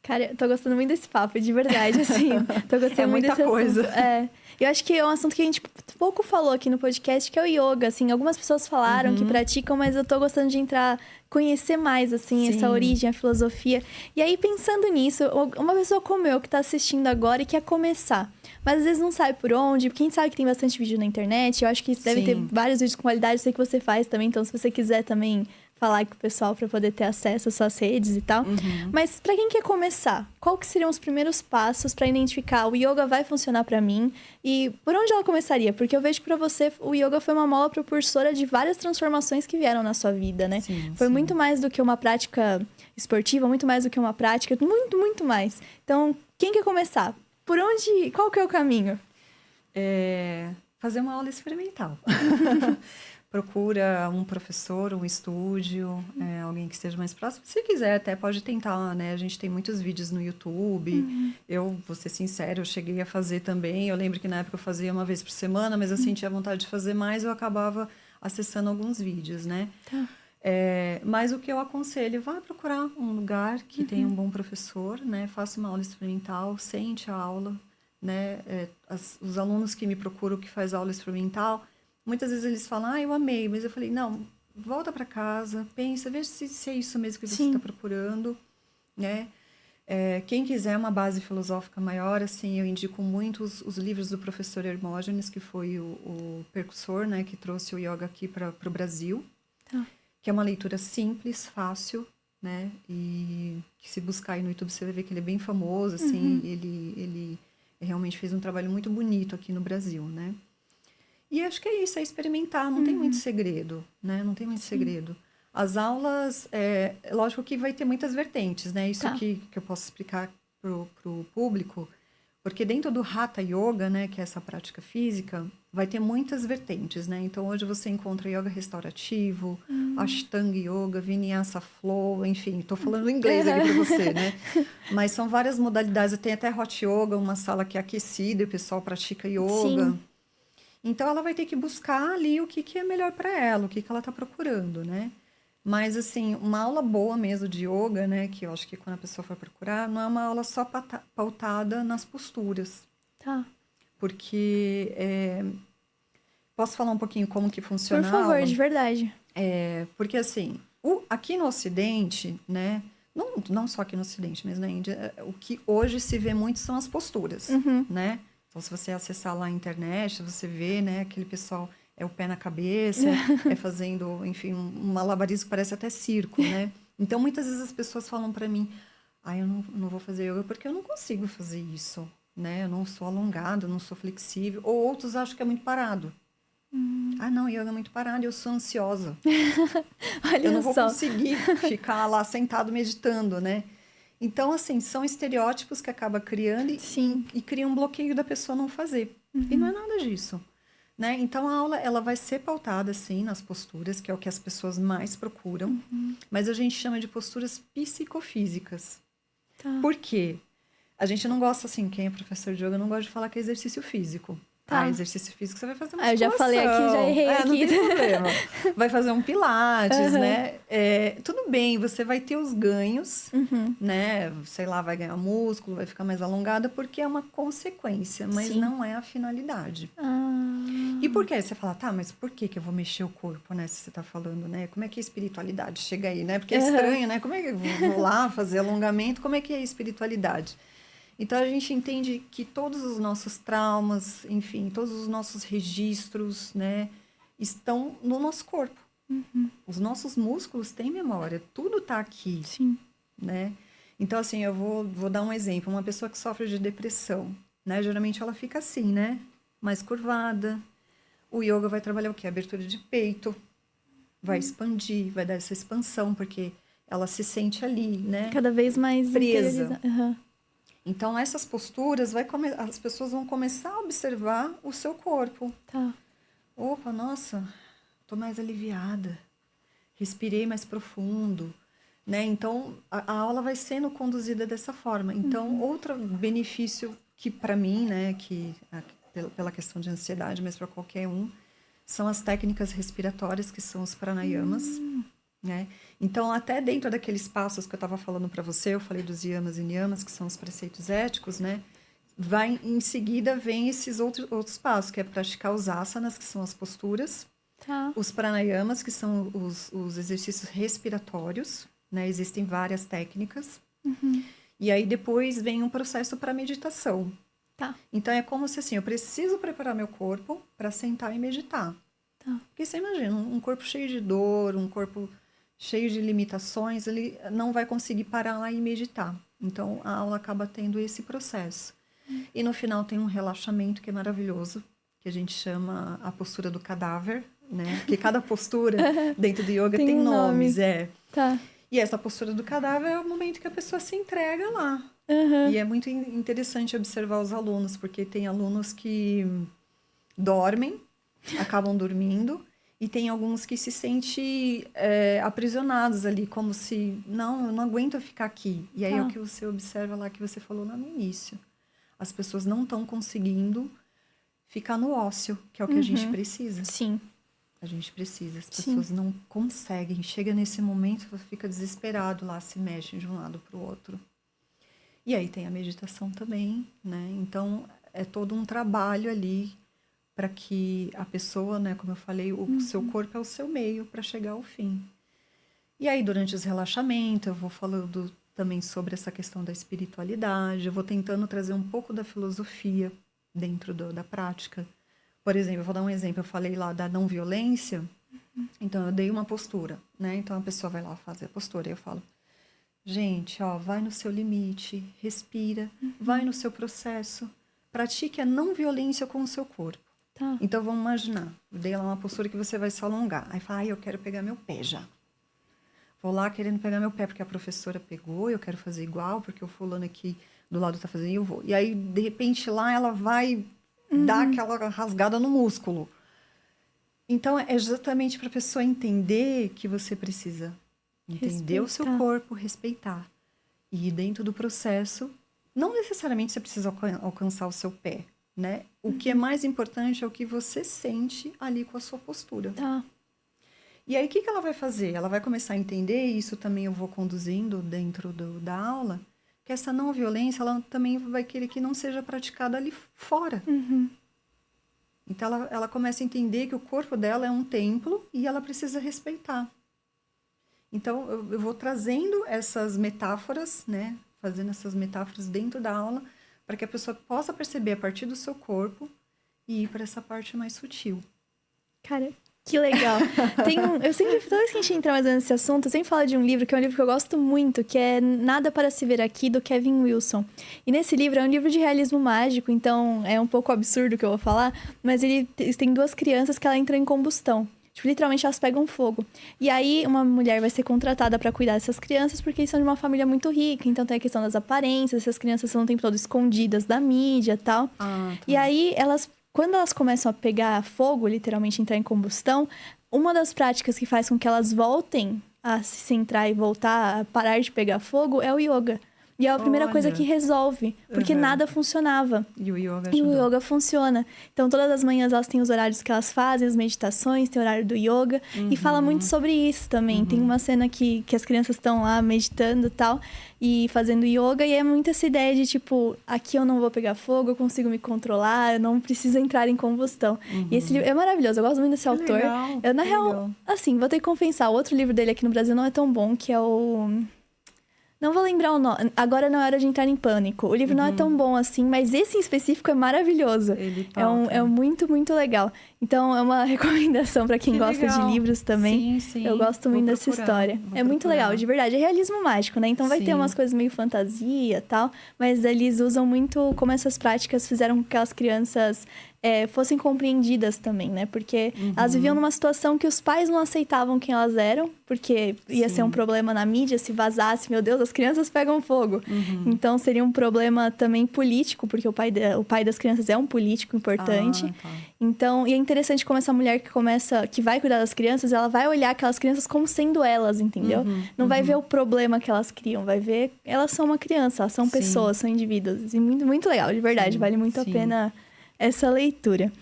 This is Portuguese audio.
Cara, eu tô gostando muito desse papo, de verdade, assim. Tô gostando muito muita desse coisa. assunto. Eu acho que é um assunto que a gente pouco falou aqui no podcast, que é o yoga, assim. Algumas pessoas falaram que praticam, mas eu tô gostando de entrar, conhecer mais, assim, essa origem, a filosofia. E aí, pensando nisso, uma pessoa como eu, que tá assistindo agora e quer começar, mas às vezes não sabe por onde, porque a gente sabe que tem bastante vídeo na internet, eu acho que deve ter vários vídeos com qualidade, eu sei que você faz também, então se você quiser também falar com o pessoal para poder ter acesso às suas redes e tal. Mas para quem quer começar, qual que seriam os primeiros passos para identificar o yoga vai funcionar para mim e por onde ela começaria? Porque eu vejo que para você o yoga foi uma mola propulsora de várias transformações que vieram na sua vida, né? Foi muito mais do que uma prática esportiva, muito mais do que uma prática, muito, muito mais. Então, quem quer começar? Por onde, qual que é o caminho? Fazer uma aula experimental. Procura um professor, um estúdio, alguém que esteja mais próximo. Se quiser, até pode tentar, né? A gente tem muitos vídeos no YouTube. Eu, vou ser sincera, eu cheguei a fazer também. Eu lembro que na época eu fazia uma vez por semana, mas eu sentia vontade de fazer mais, eu acabava acessando alguns vídeos, né? Tá. Mas o que eu aconselho, vá procurar um lugar que tenha um bom professor, né? Faça uma aula experimental, sente a aula, né? Os alunos que me procuram que faz aula experimental, muitas vezes eles falam, eu amei, mas eu falei, não, volta para casa, pensa, veja se é isso mesmo que você está procurando, né? Quem quiser uma base filosófica maior, assim, eu indico muito os livros do professor Hermógenes, que foi o percussor, né? Que trouxe o yoga aqui para o Brasil. Tá. Que é uma leitura simples, fácil, né? E que se buscar aí no YouTube você vai ver que ele é bem famoso, assim. Ele realmente fez um trabalho muito bonito aqui no Brasil, né? E acho que é isso, é experimentar, não tem muito segredo, né? Não tem muito segredo. As aulas, lógico que vai ter muitas vertentes, né? Isso que eu posso explicar pro público, porque dentro do Hatha Yoga, né, que é essa prática física, vai ter muitas vertentes, né? Então, hoje você encontra yoga restaurativo, Ashtanga Yoga, Vinyasa Flow, enfim, estou falando inglês aqui para você, né? Mas são várias modalidades, tem até Hot Yoga, uma sala que é aquecida e o pessoal pratica yoga. Sim. Então, ela vai ter que buscar ali o que é melhor para ela, o que ela está procurando, né? Mas, assim, uma aula boa mesmo de yoga, né? Que eu acho que quando a pessoa for procurar, não é uma aula só pautada nas posturas. Tá. Porque, posso falar um pouquinho como que funciona Por a favor, aula? de verdade. Porque, assim, aqui no Ocidente, né? Não só aqui no Ocidente, mas na Índia, o que hoje se vê muito são as posturas, né? Então, se você acessar lá a internet, você vê, né? Aquele pessoal o pé na cabeça, fazendo, enfim, um malabarismo que parece até circo, né? Então, muitas vezes as pessoas falam para mim, eu não vou fazer yoga porque eu não consigo fazer isso, né? Eu não sou alongado, eu não sou flexível. Ou outros acham que é muito parado. Não, yoga é muito parado, eu sou ansiosa. Olha Eu não vou só. conseguir ficar lá sentado meditando, né? Então, assim, são estereótipos que acaba criando e cria um bloqueio da pessoa não fazer. E não é nada disso, né? Então, a aula, ela vai ser pautada, assim, nas posturas, que é o que as pessoas mais procuram. Mas a gente chama de posturas psicofísicas. Tá. Por quê? A gente não gosta, assim, quem é professor de yoga não gosta de falar que é exercício físico. Tá. Exercício físico você vai fazer uma Eu já falei aqui, já errei aqui. Não tem problema. Vai fazer um pilates, né? Tudo bem, você vai ter os ganhos, né? Sei lá, vai ganhar músculo, vai ficar mais alongada, porque é uma consequência, mas não é a finalidade. E por que? Você fala, mas por que eu vou mexer o corpo, né? Se você tá falando, né? Como é que a espiritualidade chega aí, né? Porque é estranho, né? Como é que eu vou lá fazer alongamento? Como é que é a espiritualidade? Então, a gente entende que todos os nossos traumas, enfim, todos os nossos registros, né, estão no nosso corpo. Os nossos músculos têm memória, tudo está aqui. Sim. Né? Então, assim, eu vou dar um exemplo. Uma pessoa que sofre de depressão, né, geralmente ela fica assim, né, mais curvada. O yoga vai trabalhar o quê? Abertura de peito, vai expandir, vai dar essa expansão, porque ela se sente ali, né, cada vez mais presa. Então, essas posturas, as pessoas vão começar a observar o seu corpo. Tá. Opa, nossa, tô mais aliviada. Respirei mais profundo. Né? Então, a aula vai sendo conduzida dessa forma. Então, outro benefício que, para mim, né, pela questão de ansiedade, mas para qualquer um, são as técnicas respiratórias, que são os pranayamas. né? Então, até dentro daqueles passos que eu estava falando para você, eu falei dos yamas e niyamas, que são os preceitos éticos, né? Em seguida, vem esses outros passos, que é praticar os asanas, que são as posturas, os pranayamas, que são os exercícios respiratórios, né? Existem várias técnicas. E aí, depois, vem um processo para meditação. Então, é como se, assim, eu preciso preparar meu corpo para sentar e meditar. Porque você imagina, um corpo cheio de dor, um corpo cheio de limitações, ele não vai conseguir parar lá e meditar. Então, a aula acaba tendo esse processo. E no final tem um relaxamento que é maravilhoso, que a gente chama a postura do cadáver, né? Porque cada postura dentro do yoga tem nomes, E essa postura do cadáver é o momento que a pessoa se entrega lá. E é muito interessante observar os alunos, porque tem alunos que dormem, acabam dormindo, e tem alguns que se sentem aprisionados ali, como se, não, eu não aguento ficar aqui. E aí é o que você observa lá, que você falou lá no início. As pessoas não estão conseguindo ficar no ócio, que é o que a gente precisa. Sim. A gente precisa. As pessoas não conseguem. Chega nesse momento, fica desesperado lá, se mexe de um lado para o outro. E aí tem a meditação também, né? Então, é todo um trabalho ali para que a pessoa, né, como eu falei, o seu corpo é o seu meio para chegar ao fim. E aí, durante os relaxamentos, eu vou falando também sobre essa questão da espiritualidade, eu vou tentando trazer um pouco da filosofia dentro da prática. Por exemplo, eu vou dar um exemplo, eu falei lá da não violência, então eu dei uma postura, né? Então a pessoa vai lá fazer a postura, e eu falo, gente, ó, vai no seu limite, respira, vai no seu processo, pratique a não violência com o seu corpo. Então vamos imaginar, eu dei lá uma postura que você vai se alongar, aí fala, eu quero pegar meu pé já. Vou lá querendo pegar meu pé, porque a professora pegou, eu quero fazer igual, porque o fulano aqui do lado tá fazendo, e eu vou. E aí, de repente, lá ela vai dar aquela rasgada no músculo. Então, é exatamente para a pessoa entender que você precisa entender o seu corpo, respeitar. E dentro do processo, não necessariamente você precisa alcançar o seu pé, né? O que é mais importante é o que você sente ali com a sua postura. E aí, o que ela vai fazer? Ela vai começar a entender, e isso também eu vou conduzindo dentro da aula, que essa não violência, ela também vai querer que não seja praticada ali fora. Então, ela começa a entender que o corpo dela é um templo e ela precisa respeitar. Então, eu vou trazendo essas metáforas, né? Fazendo essas metáforas dentro da aula, para que a pessoa possa perceber a partir do seu corpo e ir para essa parte mais sutil. Cara, que legal. Eu sempre, toda vez que a gente entra mais nesse assunto, eu sempre falo de um livro, que é um livro que eu gosto muito, que é Nada para se Ver Aqui, do Kevin Wilson. E nesse livro, é um livro de realismo mágico, então é um pouco absurdo o que eu vou falar, mas ele tem duas crianças que ela entra em combustão. Tipo, literalmente elas pegam fogo. E aí, uma mulher vai ser contratada para cuidar dessas crianças, porque eles são de uma família muito rica. Então, tem a questão das aparências, essas crianças são o tempo todo escondidas da mídia e tal. E aí, quando elas começam a pegar fogo, literalmente entrar em combustão, uma das práticas que faz com que elas voltem a se centrar e voltar a parar de pegar fogo é o yoga. E é a primeira coisa que resolve, porque nada funcionava. E o yoga ajuda. E o yoga funciona. Então, todas as manhãs elas têm os horários que elas fazem, as meditações, tem o horário do yoga. E fala muito sobre isso também. Tem uma cena que as crianças estão lá meditando e tal, e fazendo yoga. E é muito essa ideia de, tipo, aqui eu não vou pegar fogo, eu consigo me controlar, eu não preciso entrar em combustão. E esse livro é maravilhoso, eu gosto muito desse autor. Legal, eu, na real, assim, vou ter que confessar, o outro livro dele aqui no Brasil não é tão bom, que é o... Não vou lembrar o nome. Agora não é hora de entrar em pânico. O livro não é tão bom assim, mas esse em específico é maravilhoso. Ele é muito, muito legal. Então, é uma recomendação para quem gosta de livros também. Sim. Eu gosto muito dessa história. É muito legal, de verdade. É realismo mágico, né? Então, vai ter umas coisas meio fantasia e tal, mas eles usam muito como essas práticas fizeram com que as crianças fossem compreendidas também, né? Porque elas viviam numa situação que os pais não aceitavam quem elas eram, porque ia ser um problema na mídia se vazasse, meu Deus, as crianças pegam fogo. Então, seria um problema também político, porque o pai das crianças é um político importante. Então, e é interessante como essa mulher que vai cuidar das crianças, ela vai olhar aquelas crianças como sendo elas, entendeu? Não vai ver o problema que elas criam, vai ver... Elas são uma criança, elas são pessoas, são indivíduos. E muito, muito legal, de verdade, vale muito a pena essa leitura.